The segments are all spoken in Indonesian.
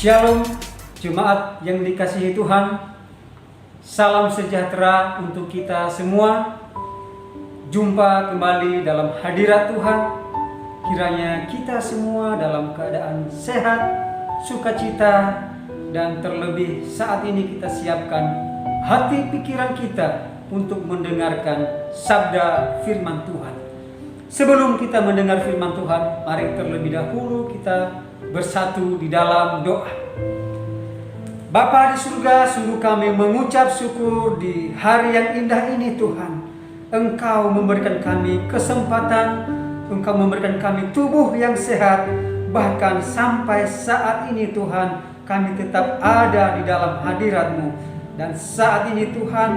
Shalom, jemaat yang dikasihi Tuhan. Salam sejahtera untuk kita semua. Jumpa kembali dalam hadirat Tuhan. Kiranya kita semua dalam keadaan sehat, sukacita, dan terlebih saat ini kita siapkan hati pikiran kita untuk mendengarkan sabda firman Tuhan. Sebelum kita mendengar firman Tuhan, mari terlebih dahulu kita bersatu di dalam doa. Bapa di surga, sungguh kami mengucap syukur di hari yang indah ini Tuhan. Engkau memberikan kami kesempatan, Engkau memberikan kami tubuh yang sehat. Bahkan sampai saat ini Tuhan, kami tetap ada di dalam hadirat-Mu. Dan saat ini Tuhan,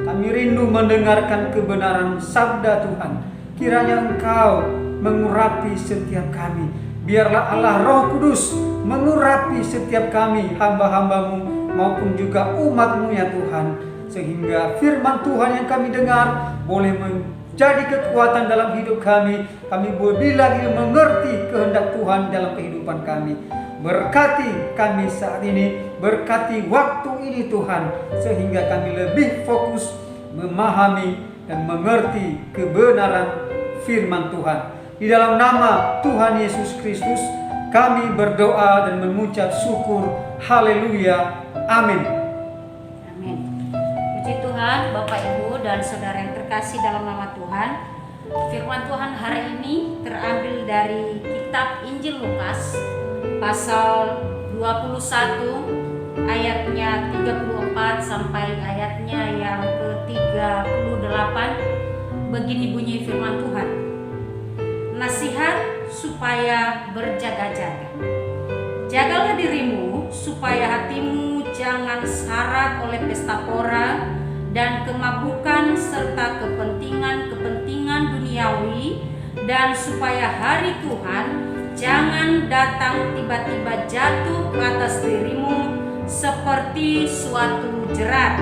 kami rindu mendengarkan kebenaran sabda Tuhan. Kiranya Engkau mengurapi setiap kami. Biarlah Allah Roh Kudus mengurapi setiap kami, hamba-hamba-Mu maupun juga umat-Mu ya Tuhan. Sehingga firman Tuhan yang kami dengar boleh menjadi kekuatan dalam hidup kami. Kami boleh lagi mengerti kehendak Tuhan dalam kehidupan kami. Berkati kami saat ini, berkati waktu ini Tuhan. Sehingga kami lebih fokus memahami dan mengerti kebenaran firman Tuhan. Di dalam nama Tuhan Yesus Kristus kami berdoa dan mengucap syukur. Haleluya. Amin. Amin. Puji Tuhan, Bapak Ibu dan Saudara yang terkasih dalam nama Tuhan. Firman Tuhan hari ini terambil dari kitab Injil Lukas pasal 21 ayatnya 34 sampai ayatnya yang ke-38. Begini bunyi firman Tuhan. Nasihat supaya berjaga-jaga. Jagalah dirimu supaya hatimu jangan syarat oleh pesta pora dan kemabukan serta kepentingan-kepentingan duniawi, dan supaya hari Tuhan jangan datang tiba-tiba jatuh ke atas dirimu seperti suatu jerat,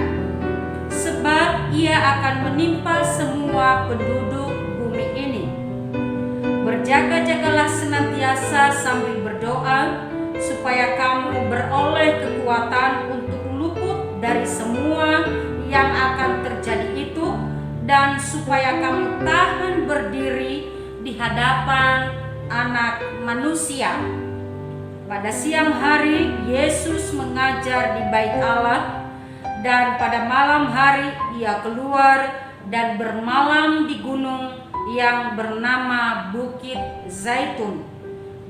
sebab ia akan menimpa semua penduduk bumi ini. Berjaga-jagalah senantiasa sambil berdoa, supaya kamu beroleh kekuatan untuk luput dari semua yang akan terjadi itu, dan supaya kamu tahan berdiri di hadapan Anak Manusia. Pada siang hari Yesus mengajar di Bait Allah, dan pada malam hari ia keluar dan bermalam di gunung yang bernama Bukit Zaitun.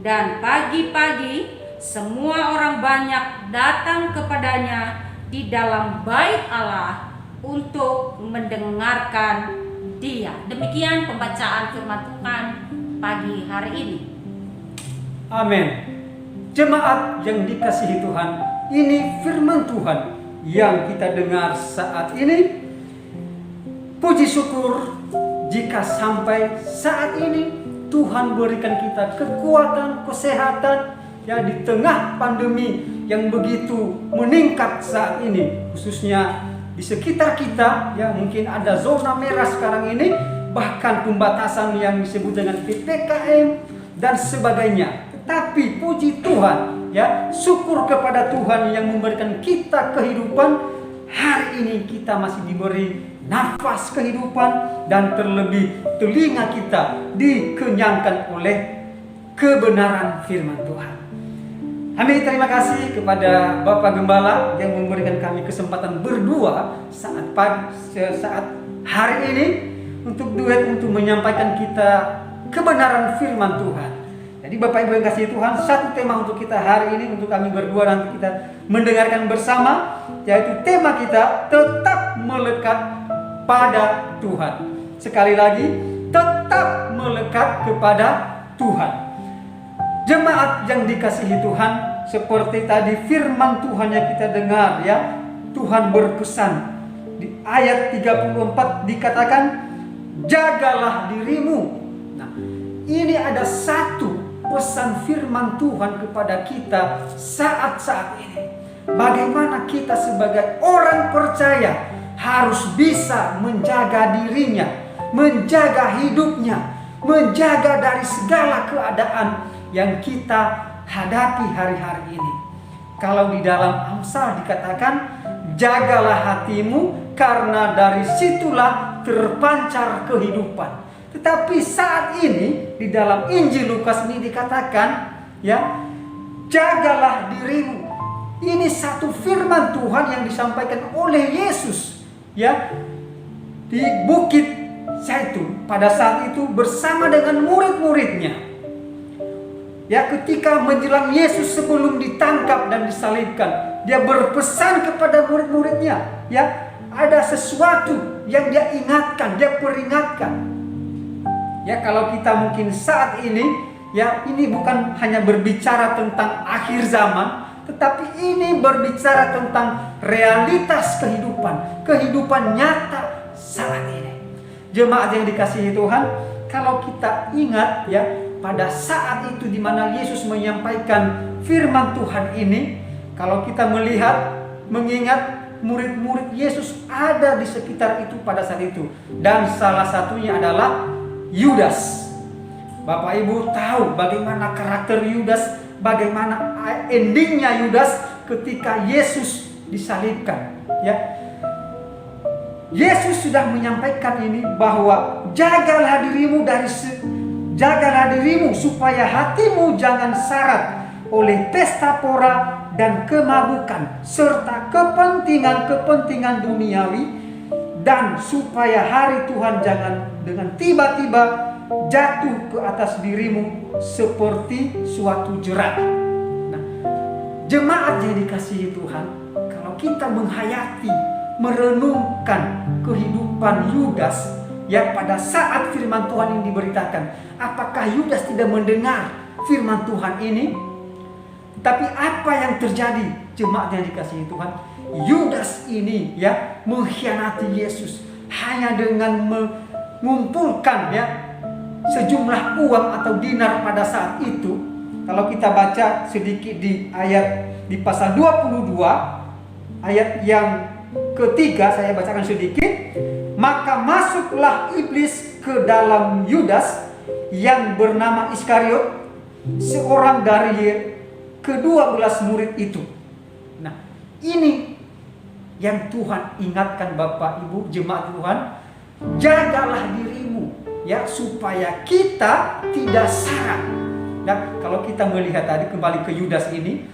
Dan pagi-pagi semua orang banyak datang kepadanya di dalam Bait Allah untuk mendengarkan Dia. Demikian pembacaan firman Tuhan pagi hari ini. Amin. Jemaat yang dikasihi Tuhan, ini firman Tuhan yang kita dengar saat ini. Puji syukur jika sampai saat ini Tuhan berikan kita kekuatan, kesehatan ya di tengah pandemi yang begitu meningkat saat ini, khususnya di sekitar kita ya, mungkin ada zona merah sekarang ini, bahkan pembatasan yang disebut dengan PPKM dan sebagainya. Tetapi puji Tuhan ya, syukur kepada Tuhan yang memberikan kita kehidupan. Hari ini kita masih diberi nafas kehidupan, dan terlebih telinga kita dikenyangkan oleh kebenaran firman Tuhan. Kami terima kasih kepada Bapak Gembala yang memberikan kami kesempatan berdua saat hari ini untuk duet untuk menyampaikan kita kebenaran firman Tuhan. Jadi Bapak Ibu yang kasih Tuhan, satu tema untuk kita hari ini, untuk kami berdua nanti kita mendengarkan bersama, yaitu tema kita tetap melekat pada Tuhan. Sekali lagi, tetap melekat kepada Tuhan. Jemaat yang dikasihi Tuhan, seperti tadi firman Tuhan yang kita dengar ya, Tuhan berpesan di ayat 34 dikatakan, jagalah dirimu. Nah, ini ada satu pesan firman Tuhan kepada kita saat-saat ini. Bagaimana kita sebagai orang percaya harus bisa menjaga dirinya, menjaga hidupnya, menjaga dari segala keadaan yang kita hadapi hari-hari ini. Kalau di dalam Amsal dikatakan, jagalah hatimu karena dari situlah terpancar kehidupan. Tetapi saat ini di dalam Injil Lukas ini dikatakan, ya, jagalah dirimu. Ini satu firman Tuhan yang disampaikan oleh Yesus, ya, di Bukit Zaitun pada saat itu bersama dengan murid-muridnya. Ya, ketika menjelang Yesus sebelum ditangkap dan disalibkan, dia berpesan kepada murid-muridnya, ya, ada sesuatu yang dia ingatkan, dia peringatkan. Ya, kalau kita mungkin saat ini, ya, ini bukan hanya berbicara tentang akhir zaman, tetapi ini berbicara tentang realitas kehidupan nyata saat ini. Jemaat yang dikasihi Tuhan, kalau kita ingat, ya, pada saat itu di mana Yesus menyampaikan firman Tuhan ini, kalau kita melihat, mengingat murid-murid Yesus ada di sekitar itu pada saat itu, dan salah satunya adalah Yudas. Bapak Ibu tahu bagaimana karakter Yudas, bagaimana endingnya Yudas ketika Yesus disalibkan, ya. Yesus sudah menyampaikan ini bahwa jagalah dirimu supaya hatimu jangan syarat oleh pesta pora dan kemabukan serta kepentingan duniawi, dan supaya hari Tuhan jangan dengan tiba-tiba jatuh ke atas dirimu seperti suatu jerat. Nah, jemaat yang dikasihi Tuhan, kalau kita menghayati, merenungkan kehidupan Yudas, ya, pada saat firman Tuhan ini diberitakan, apakah Yudas tidak mendengar firman Tuhan ini? Tapi apa yang terjadi, jemaat yang dikasihi Tuhan? Yudas ini, ya, mengkhianati Yesus hanya dengan mengumpulkan, ya, sejumlah uang atau dinar pada saat itu. Kalau kita baca sedikit di pasal 22 ayat yang ketiga, saya bacakan sedikit. Maka masuklah iblis ke dalam Yudas yang bernama Iskariot, seorang dari ke-12 murid itu. Nah, ini yang Tuhan ingatkan Bapak Ibu, jemaat Tuhan, jagalah dirimu, ya, supaya kita tidak syarat. Dan kalau kita melihat tadi kembali ke Yudas ini,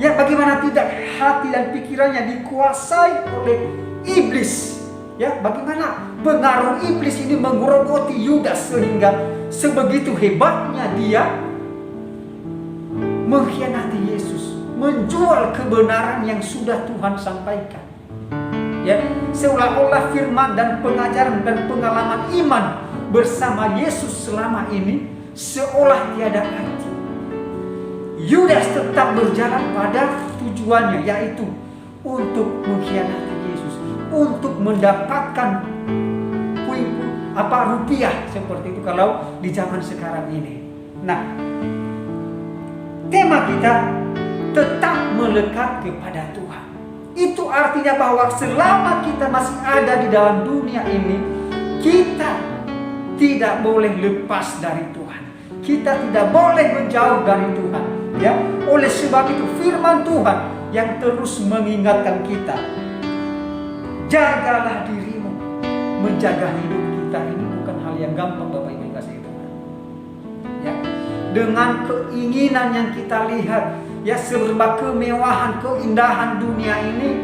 ya, bagaimana tidak hati dan pikirannya dikuasai oleh iblis. Ya, bagaimana pengaruh iblis ini menggerogoti Yudas sehingga sebegitu hebatnya dia mengkhianati Yesus, menjual kebenaran yang sudah Tuhan sampaikan. Ya, seolah-olah firman dan pengajaran dan pengalaman iman bersama Yesus selama ini seolah tiada arti. Yudas tetap berjalan pada tujuannya, yaitu untuk mengkhianati Yesus, untuk mendapatkan rupiah seperti itu kalau di zaman sekarang ini. Nah, tema kita tetap melekat kepada Tuhan. Itu artinya bahwa selama kita masih ada di dalam dunia ini, kita tidak boleh lepas dari Tuhan. Kita tidak boleh menjauh dari Tuhan. Ya, oleh sebab itu firman Tuhan yang terus mengingatkan kita, jagalah dirimu. Menjaga hidup kita ini bukan hal yang gampang, Bapak Ibu kasih Tuhan. Ya, dengan keinginan yang kita lihat, ya, serba kemewahan, keindahan dunia ini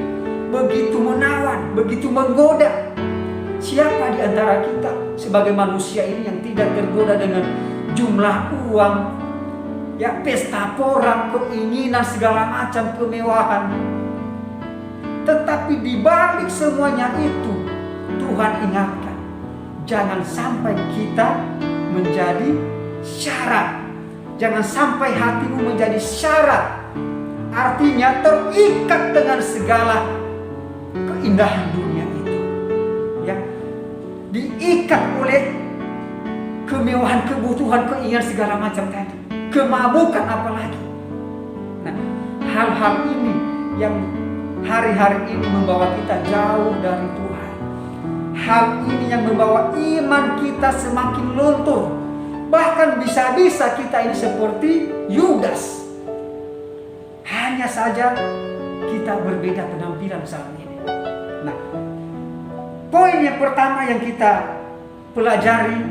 begitu menawan, begitu menggoda. Siapa di antara kita sebagai manusia ini yang tidak tergoda dengan jumlah uang, ya, pesta pora, keinginan segala macam kemewahan? Tetapi di balik semuanya itu, Tuhan ingatkan, jangan sampai kita menjadi syarat. Jangan sampai hatimu menjadi syarat. Artinya terikat dengan segala keindahan dunia itu. Ya, diikat oleh kemewahan, kebutuhan, keinginan segala macam tadi. Kemabukan apalagi. Nah, hal-hal ini yang hari-hari ini membawa kita jauh dari Tuhan. Hal ini yang membawa iman kita semakin luntur. Bahkan bisa-bisa kita ini seperti Yudas, hanya hanya saja kita berbeda penampilan saat ini. Nah, poin yang pertama yang kita pelajari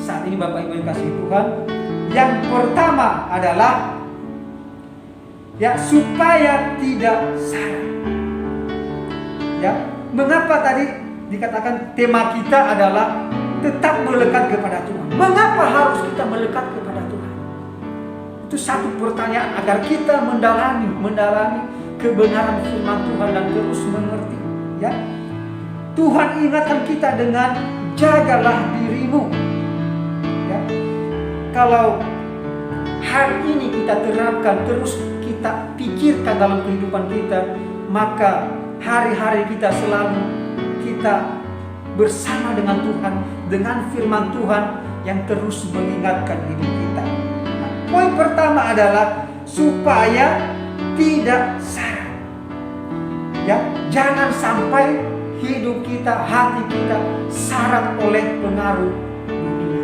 saat ini Bapak Ibu yang kasih Tuhan, yang pertama adalah supaya tidak sara. Mengapa tadi dikatakan tema kita adalah tetap melekat kepada Tuhan? Mengapa harus kita melekat kepada Tuhan? Itu satu pertanyaan agar kita mendalami kebenaran firman Tuhan dan terus mengerti. Tuhan ingatkan kita dengan jagalah dirimu. Kalau hari ini kita terapkan, terus kita pikirkan dalam kehidupan kita, maka hari-hari kita selalu kita bersama dengan Tuhan, dengan firman Tuhan yang terus mengingatkan hidup kita. Nah, poin pertama adalah supaya tidak sara. Jangan sampai hidup kita, hati kita syarat oleh pengaruh dunia.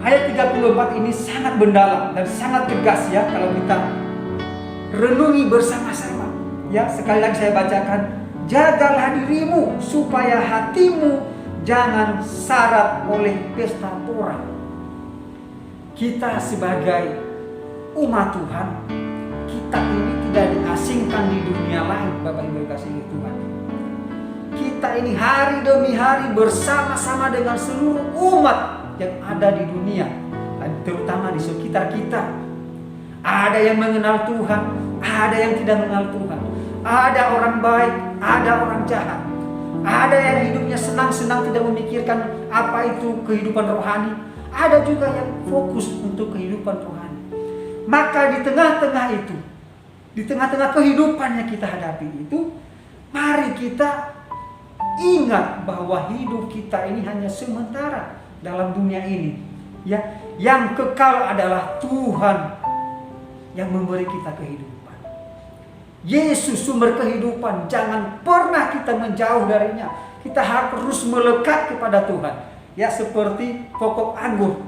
Ayat 34 ini sangat mendalam dan sangat tegas kalau kita renungi bersama-sama. Sekali lagi saya bacakan, jagalah dirimu supaya hatimu jangan syarat oleh pesta pora. Kita sebagai umat Tuhan, kita ini tidak diasingkan di dunia lain, Bapak Ibu kasih Tuhan. Kita ini hari demi hari bersama-sama dengan seluruh umat yang ada di dunia, dan terutama di sekitar kita. Ada yang mengenal Tuhan, ada yang tidak mengenal Tuhan. Ada orang baik, ada orang jahat. Ada yang hidupnya senang-senang tidak memikirkan apa itu kehidupan rohani. Ada juga yang fokus untuk kehidupan rohani. Maka di tengah-tengah itu, di tengah-tengah kehidupan yang kita hadapi itu, mari kita ingat bahwa hidup kita ini hanya sementara dalam dunia ini. Yang kekal adalah Tuhan yang memberi kita kehidupan. Yesus sumber kehidupan, jangan pernah kita menjauh darinya. Kita harus melekat kepada Tuhan. Seperti pokok anggur.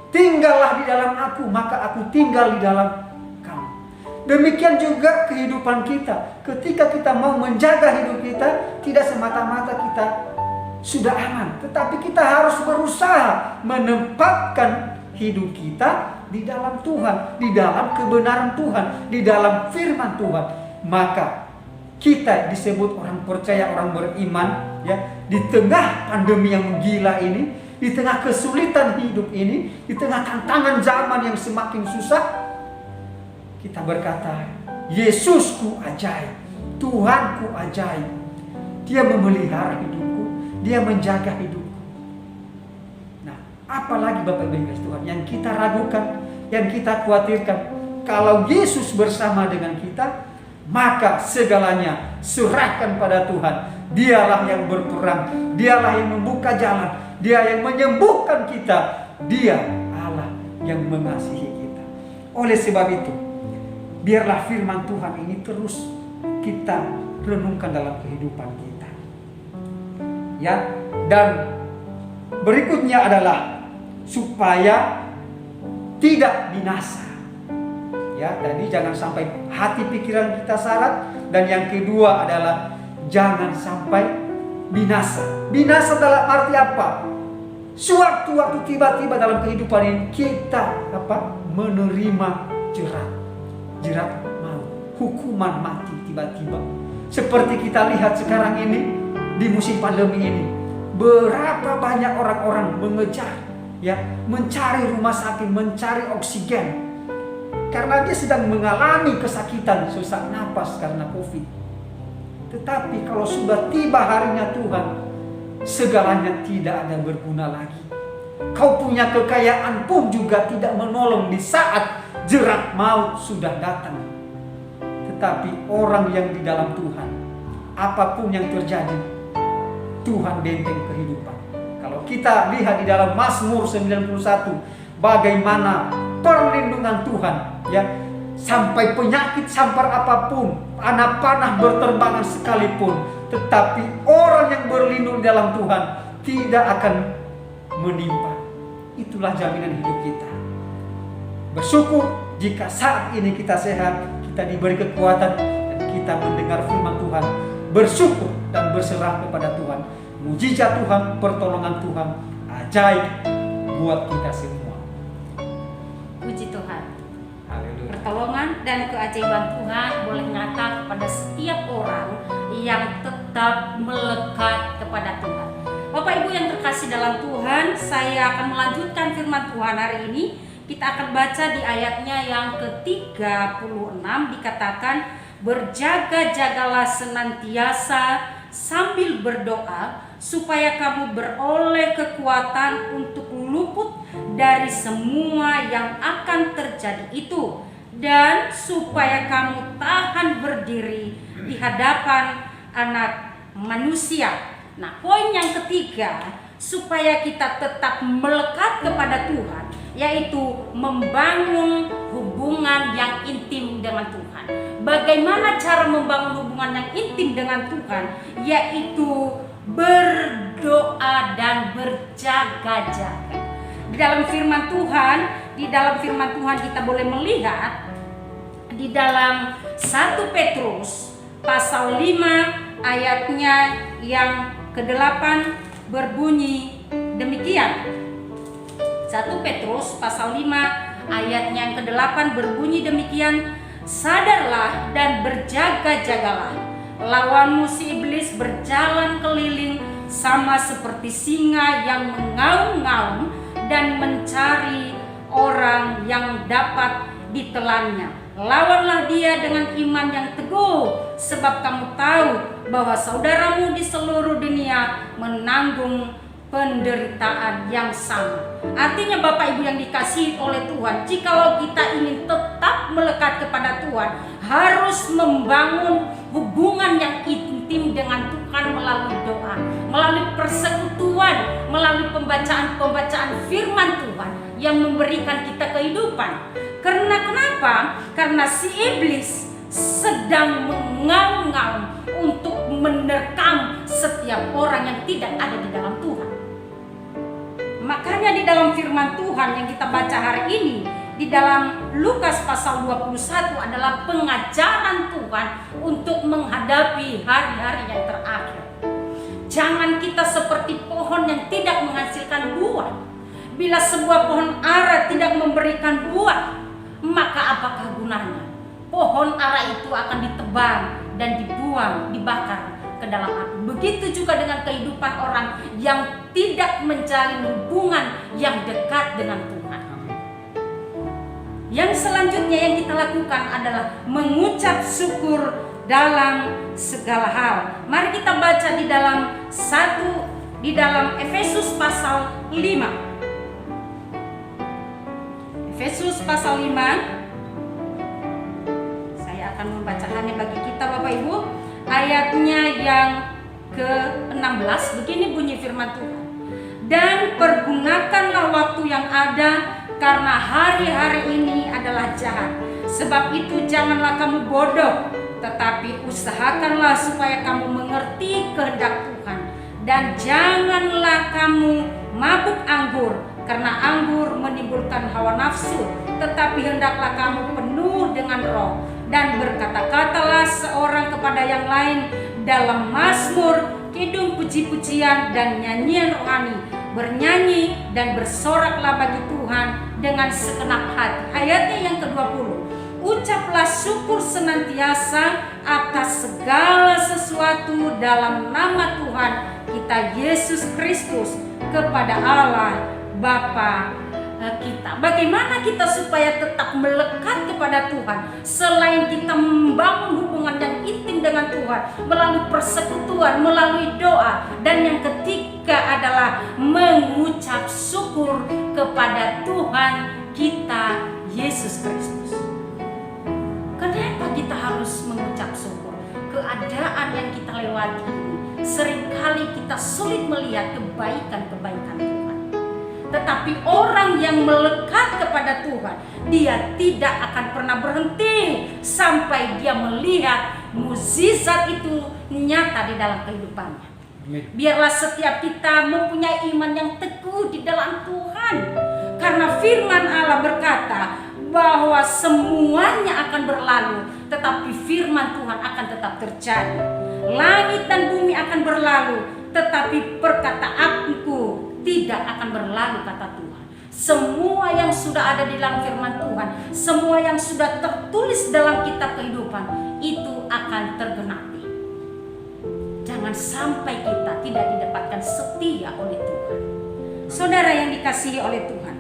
Tinggallah di dalam aku, maka aku tinggal di dalam kamu. Demikian juga kehidupan kita. Ketika kita mau menjaga hidup kita, tidak semata-mata kita sudah aman, tetapi kita harus berusaha menempatkan hidup kita di dalam Tuhan, di dalam kebenaran Tuhan, di dalam firman Tuhan. Maka kita disebut orang percaya, orang beriman, di tengah pandemi yang gila ini, di tengah kesulitan hidup ini, di tengah tantangan zaman yang semakin susah, kita berkata, Yesusku ajaib, Tuhanku ajaib. Dia memelihara hidupku, Dia menjaga hidupku. Apalagi Bapak Ibu Tuhan yang kita ragukan, yang kita khawatirkan. Kalau Yesus bersama dengan kita, maka segalanya serahkan pada Tuhan. Dialah yang berperang, Dialah yang membuka jalan, Dia yang menyembuhkan kita, Dia Allah yang mengasihi kita. Oleh sebab itu, biarlah firman Tuhan ini terus kita renungkan dalam kehidupan kita. Dan berikutnya adalah supaya tidak binasa. Jadi jangan sampai hati pikiran kita syarat. Dan yang kedua adalah jangan sampai binasa. Binasa dalam arti apa? Sewaktu-waktu tiba-tiba dalam kehidupan ini kita menerima jerat maut, hukuman mati tiba-tiba. Seperti kita lihat sekarang ini di musim pandemi ini, berapa banyak orang-orang mengejar, mencari rumah sakit, mencari oksigen, karena dia sedang mengalami kesakitan, sesak napas karena COVID. Tetapi kalau sudah tiba harinya Tuhan, segalanya tidak ada berguna lagi. Kau punya kekayaan pun juga tidak menolong di saat jerat maut sudah datang. Tetapi orang yang di dalam Tuhan, apapun yang terjadi, Tuhan benteng kehidupan. Kalau kita lihat di dalam Mazmur 91, bagaimana perlindungan Tuhan, sampai penyakit sampar apapun, panah-panah berterbangan sekalipun, tetapi orang yang berlindung dalam Tuhan tidak akan menimpa. Itulah jaminan hidup kita. Bersyukur jika saat ini kita sehat, kita diberi kekuatan, dan kita mendengar firman Tuhan. Bersyukur dan berserah kepada Tuhan. Mujizat Tuhan, pertolongan Tuhan, ajaib buat kita semua. Puji Tuhan. Haleluya. Pertolongan dan keajaiban Tuhan boleh nyata kepada setiap orang yang tetap melekat kepada Tuhan. Bapak Ibu yang terkasih dalam Tuhan, saya akan melanjutkan firman Tuhan hari ini. Kita akan baca di ayatnya yang ke-36, dikatakan, berjaga-jagalah senantiasa sambil berdoa, supaya kamu beroleh kekuatan untuk luput dari semua yang akan terjadi itu, dan supaya kamu tahan berdiri di hadapan Anak Manusia. Nah, poin yang ketiga, supaya kita tetap melekat kepada Tuhan, yaitu membangun hubungan yang intim dengan Tuhan. Bagaimana cara membangun hubungan yang intim dengan Tuhan? Yaitu berdoa dan berjaga-jaga. Di dalam firman Tuhan kita boleh melihat di dalam 1 Petrus pasal 5 ayatnya yang ke-8 berbunyi demikian. 1 Petrus pasal 5 ayatnya yang ke-8 berbunyi demikian, sadarlah dan berjaga-jagalah. Lawanmu si iblis berjalan keliling sama seperti singa yang mengaum-ngaum dan mencari orang yang dapat ditelannya. Lawanlah dia dengan iman yang teguh, sebab kamu tahu bahwa saudaramu di seluruh dunia menanggung penderitaan yang sama. Artinya Bapak Ibu yang dikasihi oleh Tuhan, jikalau kita ingin tetap melekat kepada Tuhan, harus membangun hubungan yang intim dengan Tuhan melalui doa, melalui persekutuan, melalui pembacaan firman Tuhan yang memberikan kita kehidupan. Karena kenapa? Karena si iblis sedang mengaum-ngaum untuk menerkam setiap orang yang tidak ada di dalam Tuhan. Makanya di dalam firman Tuhan yang kita baca hari ini, di dalam Lukas pasal 21 adalah pengajaran Tuhan untuk menghadapi hari-hari yang terakhir. Jangan kita seperti pohon yang tidak menghasilkan buah. Bila sebuah pohon ara tidak memberikan buah, maka apakah gunanya? Pohon ara itu akan ditebang dan dibuang, dibakar ke dalam api. Begitu juga dengan kehidupan orang yang tidak menjalin hubungan yang dekat dengan Tuhan. Yang selanjutnya yang kita lakukan adalah mengucap syukur dalam segala hal. Mari kita baca di dalam Efesus pasal 5. Efesus pasal 5. Saya akan membacakannya bagi kita Bapak Ibu. Ayatnya yang ke-16, begini bunyi firman Tuhan. Dan pergunakanlah waktu yang ada, karena hari-hari ini adalah jahat. Sebab itu janganlah kamu bodoh, tetapi usahakanlah supaya kamu mengerti kehendak Tuhan. Dan janganlah kamu mabuk anggur, karena anggur menimbulkan hawa nafsu, tetapi hendaklah kamu penuh dengan roh. Dan berkata-katalah seorang kepada yang lain dalam mazmur, kidung puji-pujian dan nyanyian rohani. Bernyanyi dan bersoraklah bagi Tuhan dengan segenap hati. Ayatnya yang ke-20. Ucaplah syukur senantiasa atas segala sesuatu dalam nama Tuhan kita Yesus Kristus kepada Allah Bapa kita. Bagaimana kita supaya tetap melekat kepada Tuhan selain kita membangun hubungan yang intim dengan Tuhan melalui persekutuan, melalui doa, dan yang ketiga adalah mengucap syukur kepada Tuhan kita Yesus Kristus. Kenapa kita harus mengucap syukur? Keadaan yang kita lewati ini seringkali kita sulit melihat kebaikan-kebaikan Tuhan. Tetapi orang yang melekat kepada Tuhan, dia tidak akan pernah berhenti sampai dia melihat mukjizat itu nyata di dalam kehidupannya. Biarlah setiap kita mempunyai iman yang teguh di dalam Tuhan. Karena firman Allah berkata bahwa semuanya akan berlalu, tetapi firman Tuhan akan tetap terjadi. Langit dan bumi akan berlalu, tetapi perkataanku tidak akan berlalu, kata Tuhan. Semua yang sudah ada di dalam firman Tuhan, semua yang sudah tertulis dalam kitab kehidupan, itu akan tergenapi. Jangan sampai kita tidak didapatkan setia oleh Tuhan. Saudara yang dikasihi oleh Tuhan,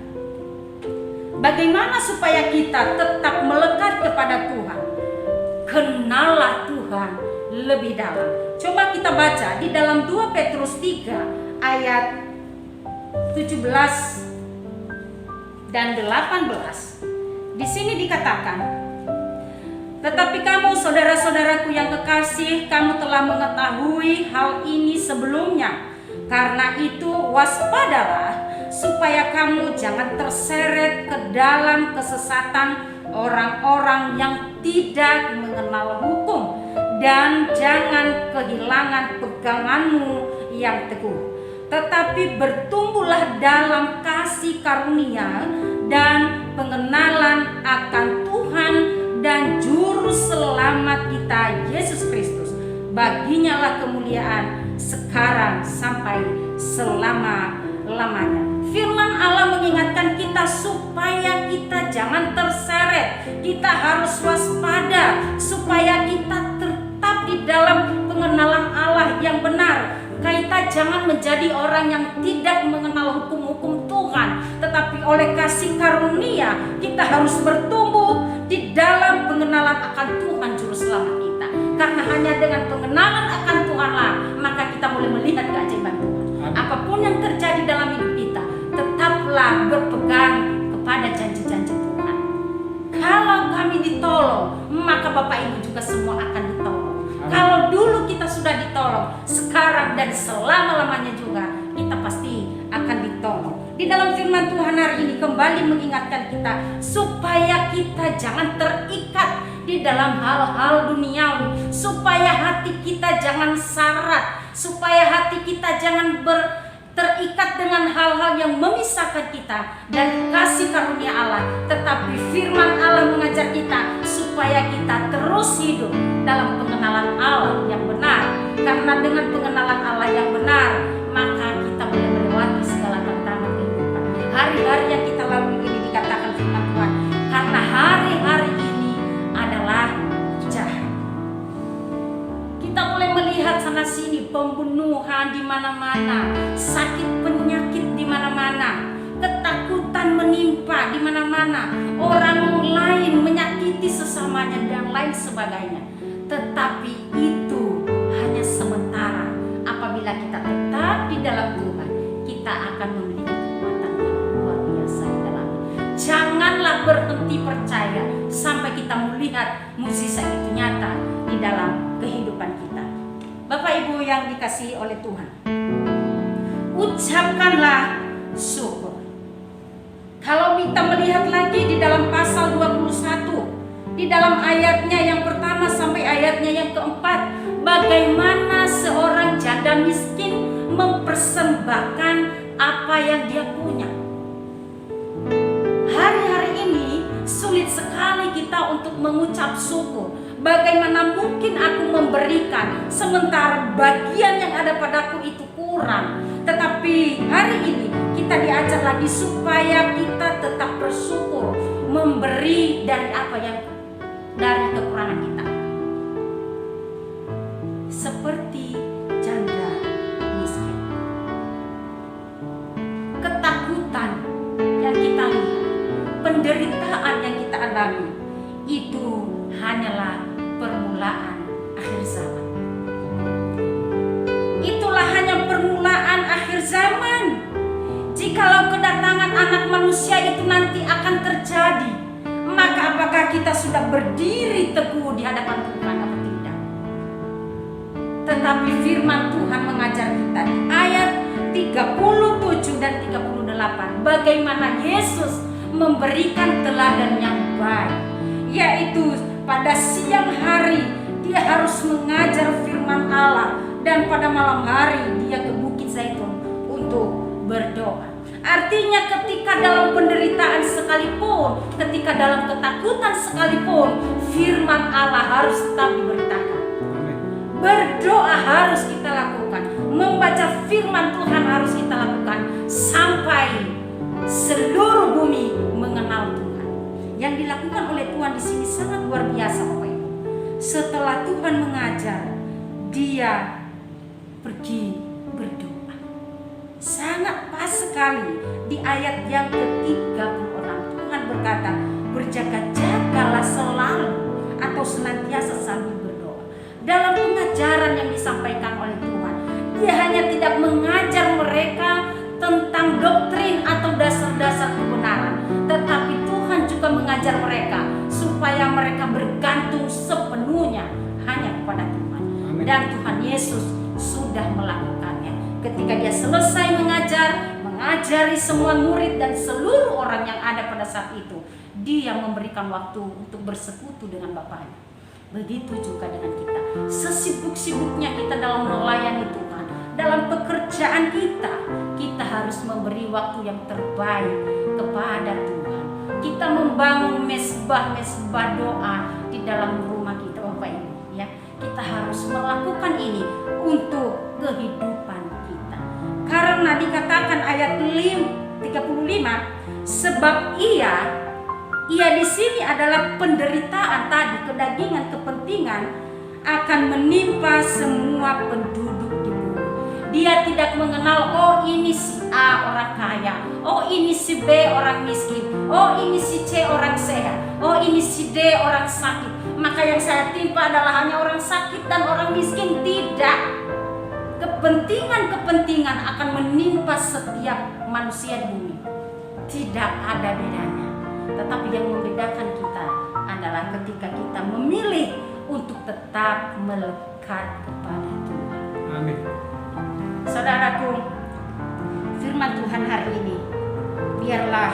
bagaimana supaya kita tetap melekat kepada Tuhan? Kenallah Tuhan lebih dalam. Coba kita baca di dalam 2 Petrus 3 ayat 17 dan 18. Di sini dikatakan, tetapi kamu saudara-saudaraku yang kekasih, kamu telah mengetahui hal ini sebelumnya. Karena itu waspadalah supaya kamu jangan terseret ke dalam kesesatan orang-orang yang tidak mengenal hukum, dan jangan kehilangan peganganmu yang teguh. Tetapi bertumbuhlah dalam kasih karunia dan pengenalan akan Tuhan dan Juru Selamat kita Yesus Kristus. Baginya lah kemuliaan sekarang sampai selama-lamanya. Firman Allah mengingatkan kita supaya kita jangan terseret. Kita harus waspada supaya kita tetap di dalam pengenalan Allah yang benar. Kita jangan menjadi orang yang tidak mengenal hukum-hukum Tuhan, tetapi oleh kasih karunia kita harus bertumbuh di dalam pengenalan akan Tuhan Juru Selamat kita. Karena hanya dengan pengenalan akan Tuhanlah maka kita boleh melihat keajaiban Tuhan. Apapun yang terjadi dalam hidup kita, tetaplah berpegang kepada janji-janji Tuhan. Kalau kami ditolong, maka Bapak Ibu juga semua akan ditolong. Kalau dulu kita sudah ditolong, sekarang dan selama-lamanya juga kita pasti akan ditolong. Di dalam firman Tuhan hari ini kembali mengingatkan kita supaya kita jangan terikat di dalam hal-hal duniawi, supaya hati kita jangan syarat, supaya hati kita jangan terikat dengan hal-hal yang memisahkan kita dari kasih karunia Allah. Tetapi firman Allah mengajar kita supaya kita terus hidup dalam pengenalan Allah yang benar. Karena dengan pengenalan Allah yang benar, maka kita boleh melewati segala tantangan kehidupan. Hari-hari yang kita lalui ini dikatakan firman Tuhan, karena hari-hari ini adalah jahat. Kita boleh melihat sana sini pembunuhan di mana-mana, sakit penyakit di mana-mana, ketakutan menimpa di mana-mana, orang lain menyakiti sesamanya dan lain sebagainya. Tetapi itu hanya sementara. Apabila kita tetap di dalam Tuhan, kita akan memiliki kekuatan yang luar biasa di dalamnya. Janganlah berhenti percaya sampai kita melihat mukjizat itu nyata di dalam kehidupan kita. Bapak Ibu yang dikasihi oleh Tuhan, ucapkanlah syukur. Kalau kita melihat lagi di dalam pasal 21, di dalam ayatnya yang pertama sampai ayatnya yang keempat, bagaimana seorang janda miskin mempersembahkan apa yang dia punya. Hari-hari ini sulit sekali kita untuk mengucap syukur. Bagaimana mungkin aku memberikan sementara bagian yang ada padaku itu kurang. Tetapi hari ini kita diajar lagi supaya kita tetap bersyukur, memberi dari apa yang dari kekurangan kita. Seperti janda miskin, ketakutan yang kita lihat, penderitaan yang kita alami, itu hanyalah permulaan akhir zaman. Itulah hanya permulaan akhir zaman. Jikalau kedatangan anak manusia itu nanti akan terjadi, maka apakah kita sudah berdiri teguh di hadapan Tuhan atau tidak? Tetapi firman Tuhan mengajar kita di ayat 37 dan 38 bagaimana Yesus memberikan teladan yang baik, yaitu pada siang hari dia harus mengajar firman Allah dan pada malam hari dia ke Bukit Zaitun untuk berdoa. Artinya ketika dalam penderitaan sekalipun, ketika dalam ketakutan sekalipun, firman Allah harus tetap diberitakan. Berdoa harus kita lakukan, membaca firman Tuhan harus kita lakukan sampai seluruh bumi mengenal Tuhan. Yang dilakukan oleh Tuhan di sini sangat luar biasa, Bapak Ibu. Setelah Tuhan mengajar, dia pergi berdoa. Sangat pas sekali di ayat yang ke-36 Tuhan berkata, berjaga-jagalah selalu atau senantiasa sambil berdoa. Dalam pengajaran yang disampaikan oleh Tuhan, dia hanya tidak mengajar mereka tentang doktrin atau dasar-dasar kebenaran, tetapi Tuhan juga mengajar mereka supaya mereka bergantung sepenuhnya hanya kepada Tuhan. Amin. Dan Tuhan Yesus sudah melakukannya. Ketika dia selesai mengajari semua murid dan seluruh orang yang ada pada saat itu, dia memberikan waktu untuk bersekutu dengan Bapaknya. Begitu juga dengan kita. Sesibuk-sibuknya kita dalam melayani Tuhan, dalam pekerjaan kita, kita harus memberi waktu yang terbaik kepada Tuhan. Kita membangun mesbah-mesbah doa di dalam rumah kita, Bapak Ibu, ya. Kita harus melakukan ini untuk kehidupan kita. Karena dikatakan ayat 35, sebab ia di sini adalah penderitaan tadi, kedagingan, kepentingan akan menimpa semua penduduk di bumi. Dia tidak mengenal, oh ini si A orang kaya, oh ini si B orang miskin, oh ini si C orang sehat, oh ini si D orang sakit. Maka yang saya timpa adalah hanya orang sakit dan orang miskin. Tidak. Kepentingan-kepentingan akan menimpa setiap manusia di bumi. Tidak ada bedanya. Tetapi yang membedakan kita adalah ketika kita memilih untuk tetap melekat kepada Tuhan. Amin. Saudaraku, firman Tuhan hari ini biarlah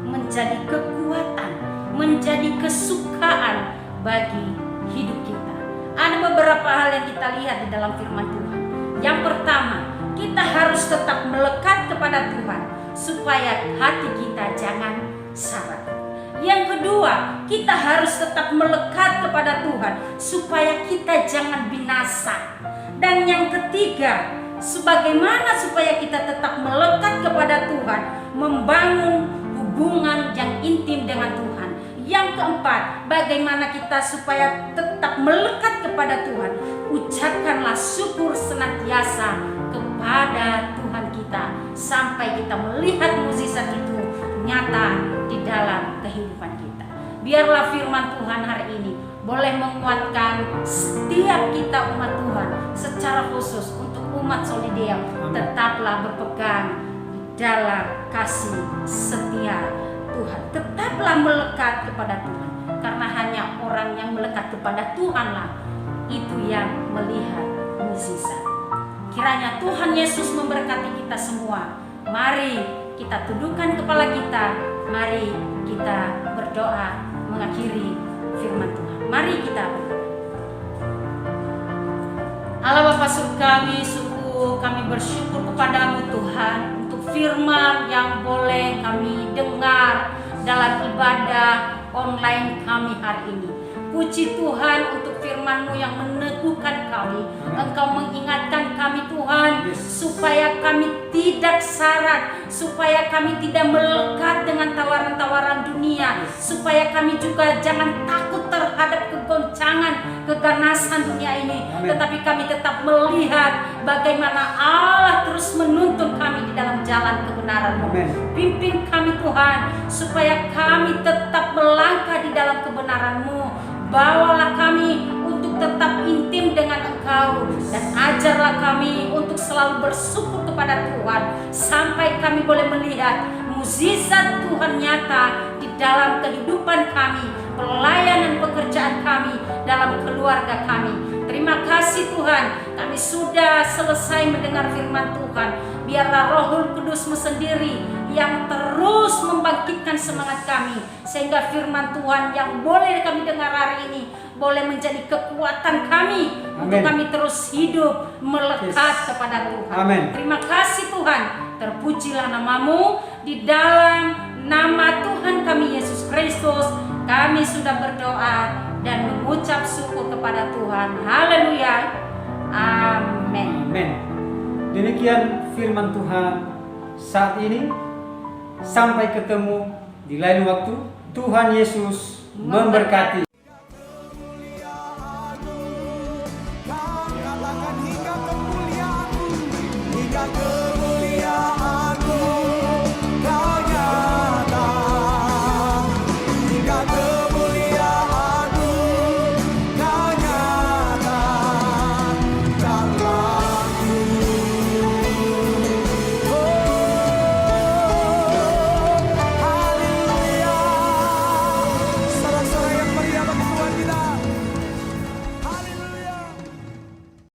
menjadi kekuatan, menjadi kesukaan bagi hidup kita. Ada beberapa hal yang kita lihat di dalam firman Tuhan. Yang pertama, kita harus tetap melekat kepada Tuhan supaya hati kita jangan syarat. Yang kedua, kita harus tetap melekat kepada Tuhan supaya kita jangan binasa. Dan yang ketiga, sebagaimana supaya kita tetap melekat kepada Tuhan, membangun hubungan yang intim dengan Tuhan. Yang keempat, bagaimana kita supaya tetap melekat kepada Tuhan, ucapkanlah syukur senantiasa kepada Tuhan kita sampai kita melihat mukjizat itu nyata di dalam kehidupan kita. Biarlah firman Tuhan hari ini boleh menguatkan setiap kita umat Tuhan, secara khusus untuk umat Solidea. Tetaplah berpegang dalam kasih setia Tuhan. Tetaplah melekat kepada Tuhan, karena hanya orang yang melekat kepada Tuhanlah itu yang melihat mukjizat. Kiranya Tuhan Yesus memberkati kita semua. Mari kita tundukkan kepala kita, mari kita berdoa mengakhiri firman Tuhan. Mari kita berdoa. Allah Bapa surga kami, sungguh kami bersyukur kepadamu Tuhan untuk firman yang boleh kami dengar dalam ibadah online kami hari ini. Puji Tuhan untuk firman-Mu yang meneguhkan kami. Engkau mengingatkan kami Tuhan, supaya kami tidak syarat, supaya kami tidak melekat dengan tawaran-tawaran dunia, supaya kami juga jangan takut terhadap kegoncangan, keganasan dunia ini. Tetapi kami tetap melihat bagaimana Allah terus menuntun kami di dalam jalan kebenaran-Mu. Pimpin kami Tuhan, supaya kami tetap melangkah di dalam kebenaran-Mu. Bawalah kami untuk tetap intim dengan Engkau, dan ajarlah kami untuk selalu bersyukur kepada Tuhan sampai kami boleh melihat mukjizat Tuhan nyata di dalam kehidupan kami, pelayanan pekerjaan kami, dalam keluarga kami. Terima kasih Tuhan, kami sudah selesai mendengar firman Tuhan. Biarlah Roh Kudus-Mu sendiri yang terus membangkitkan semangat kami, sehingga firman Tuhan yang boleh kami dengar hari ini boleh menjadi kekuatan kami. Amen. Untuk kami terus hidup melekat kepada Tuhan. Amen. Terima kasih Tuhan, terpujilah nama-Mu. Di dalam nama Tuhan kami Yesus Kristus, kami sudah berdoa dan mengucap syukur kepada Tuhan. Haleluya. Amin. Amin. Demikian firman Tuhan saat ini. Sampai ketemu di lain waktu. Tuhan Yesus memberkati. Katakan hingga kemuliaan, hingga kemuliaan.